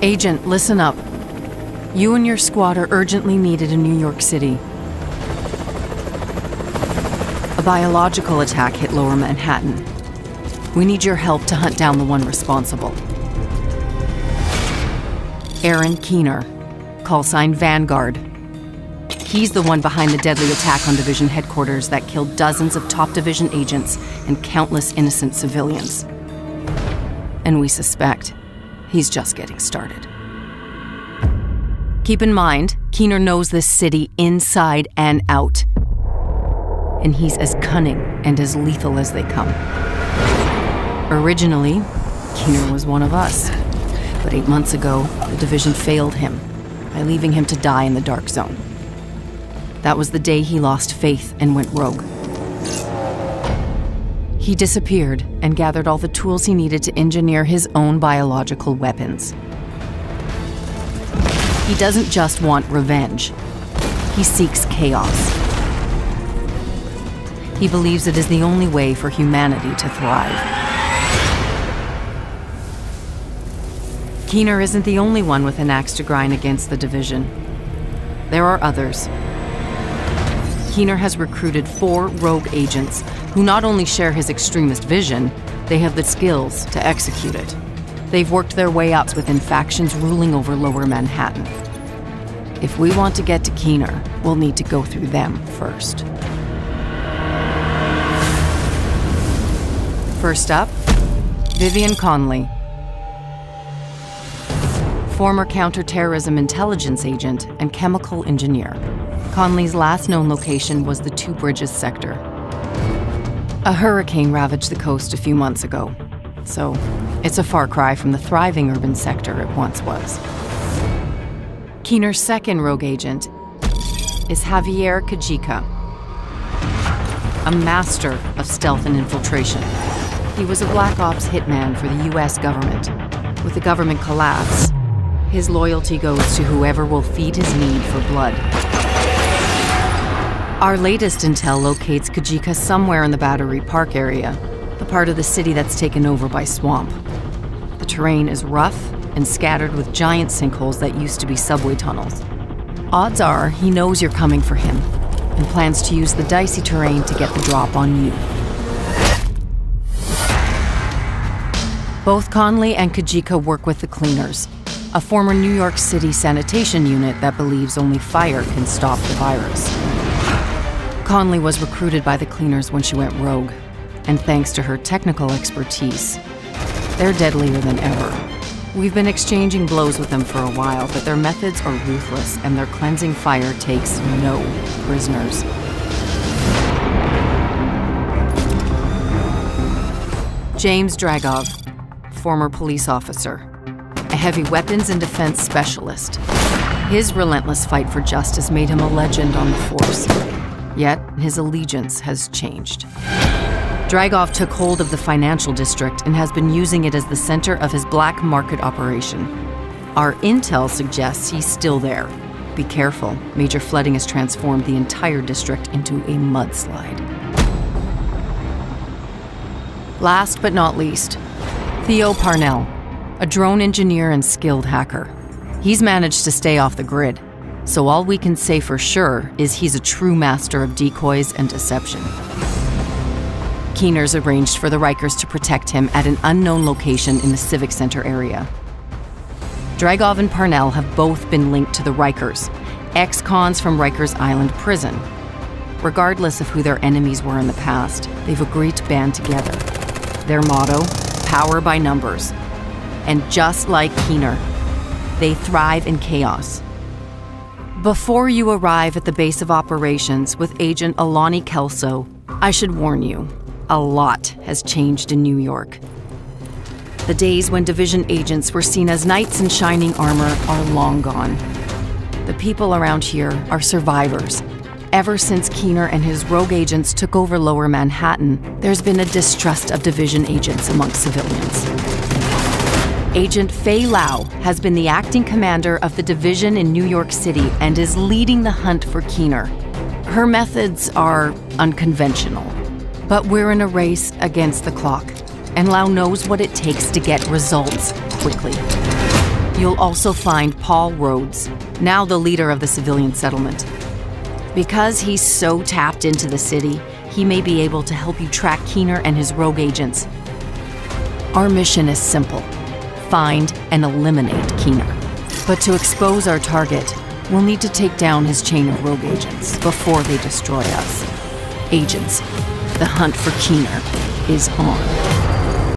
Agent, listen up. You and your squad are urgently needed in New York City. A biological attack hit Lower Manhattan. We need your help to hunt down the one responsible. Aaron Keener, call sign Vanguard. He's the one behind the deadly attack on Division headquarters that killed dozens of top Division agents and countless innocent civilians. And we suspect he's just getting started. Keep in mind, Keener knows this city inside and out. And he's as cunning and as lethal as they come. Originally, Keener was one of us. But 8 months ago, the Division failed him by leaving him to die in the Dark Zone. That was the day he lost faith and went rogue. He disappeared and gathered all the tools he needed to engineer his own biological weapons. He doesn't just want revenge. He seeks chaos. He believes it is the only way for humanity to thrive. Keener isn't the only one with an axe to grind against the Division. There are others. Keener has recruited 4 rogue agents who not only share his extremist vision, they have the skills to execute it. They've worked their way up within factions ruling over Lower Manhattan. If we want to get to Keener, we'll need to go through them first. First up, Vivian Conley. Former counterterrorism intelligence agent and chemical engineer. Conley's last known location was the Two Bridges sector. A hurricane ravaged the coast a few months ago, so it's a far cry from the thriving urban sector it once was. Keener's second rogue agent is Javier Kajika, a master of stealth and infiltration. He was a Black Ops hitman for the US government. With the government collapse, his loyalty goes to whoever will feed his need for blood. Our latest intel locates Kajika somewhere in the Battery Park area, the part of the city that's taken over by swamp. The terrain is rough and scattered with giant sinkholes that used to be subway tunnels. Odds are he knows you're coming for him and plans to use the dicey terrain to get the drop on you. Both Conley and Kajika work with the Cleaners, a former New York City sanitation unit that believes only fire can stop the virus. Conley was recruited by the Cleaners when she went rogue, and thanks to her technical expertise, they're deadlier than ever. We've been exchanging blows with them for a while, but their methods are ruthless and their cleansing fire takes no prisoners. James Dragov, former police officer, a heavy weapons and defense specialist. His relentless fight for justice made him a legend on the force. Yet, his allegiance has changed. Dragov took hold of the financial district and has been using it as the center of his black market operation. Our intel suggests he's still there. Be careful, major flooding has transformed the entire district into a mudslide. Last but not least, Theo Parnell, a drone engineer and skilled hacker. He's managed to stay off the grid, so all we can say for sure is he's a true master of decoys and deception. Keener's arranged for the Rikers to protect him at an unknown location in the Civic Center area. Dragov and Parnell have both been linked to the Rikers, ex-cons from Rikers Island prison. Regardless of who their enemies were in the past, they've agreed to band together. Their motto, power by numbers. And just like Keener, they thrive in chaos. Before you arrive at the base of operations with Agent Alani Kelso, I should warn you, a lot has changed in New York. The days when Division agents were seen as knights in shining armor are long gone. The people around here are survivors. Ever since Keener and his rogue agents took over Lower Manhattan, there's been a distrust of Division agents amongst civilians. Agent Fei Lau has been the acting commander of the Division in New York City and is leading the hunt for Keener. Her methods are unconventional, but we're in a race against the clock, and Lau knows what it takes to get results quickly. You'll also find Paul Rhodes, now the leader of the civilian settlement. Because he's so tapped into the city, he may be able to help you track Keener and his rogue agents. Our mission is simple: find and eliminate Keener. But to expose our target, we'll need to take down his chain of rogue agents before they destroy us. Agents, the hunt for Keener is on.